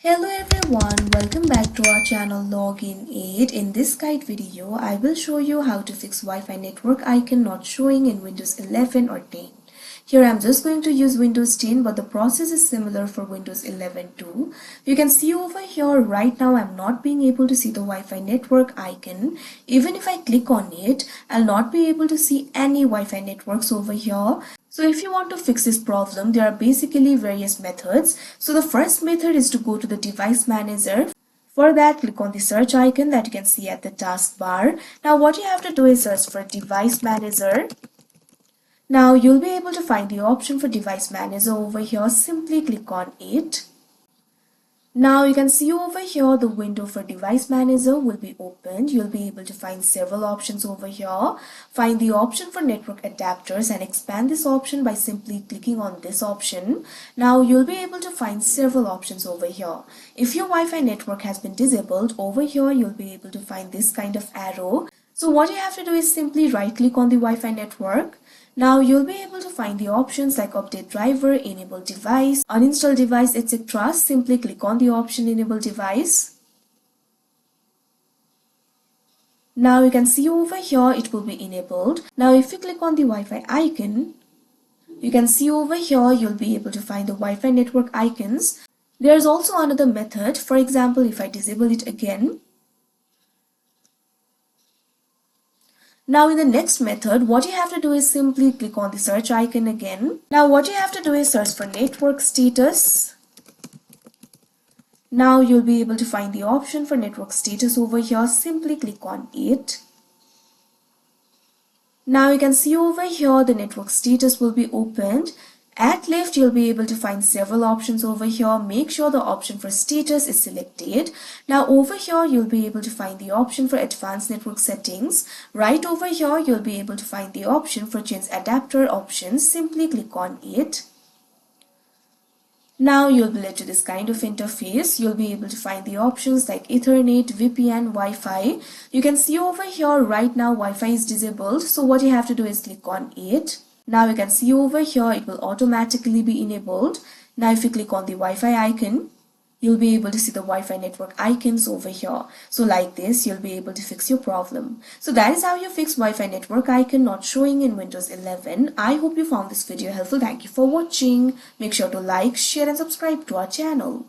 Hello everyone, welcome back to our channel Login 8. In this guide video, I will show you how to fix Wi-Fi network icon not showing in Windows 11 or 10. Here I'm just going to use Windows 10, but the process is similar for Windows 11 too. You can see over here right now I'm not being able to see the Wi-Fi network icon. Even if I click on it, I'll not be able to see any Wi-Fi networks over here. So if you want to fix this problem, there are basically various methods. So the first method is to go to the device manager. For that, click on the search icon that you can see at the taskbar. Now what you have to do is search for device manager. Now you'll be able to find the option for device manager over here. Simply click on it. Now you can see over here the window for device manager will be opened. You'll be able to find several options over here. Find the option for network adapters and expand this option by simply clicking on this option. Now you'll be able to find several options over here. If your Wi-Fi network has been disabled, over here you'll be able to find this kind of arrow. So what you have to do is simply right click on the Wi-Fi network. Now you'll be able to find the options like update driver, enable device, uninstall device, etc. Simply click on the option enable device. Now you can see over here it will be enabled. Now if you click on the Wi-Fi icon, you can see over here you'll be able to find the Wi-Fi network icons. There's also another method. For example, if I disable it again. Now in the next method, what you have to do is simply click on the search icon again. Now what you have to do is search for network status. Now you'll be able to find the option for network status over here. Simply click on it. Now you can see over here the network status will be opened. At left, you'll be able to find several options over here. Make sure the option for status is selected. Now over here, you'll be able to find the option for advanced network settings. Right over here, you'll be able to find the option for change adapter options. Simply click on it. Now you'll be led to this kind of interface. You'll be able to find the options like Ethernet, VPN, Wi-Fi. You can see over here right now Wi-Fi is disabled. So what you have to do is click on it. Now you can see over here it will automatically be enabled. Now if you click on the Wi-Fi icon, you'll be able to see the Wi-Fi network icons over here. So like this, you'll be able to fix your problem. So that is how you fix Wi-Fi network icon not showing in Windows 11. I hope you found this video helpful. Thank you for watching. Make sure to like, share and subscribe to our channel.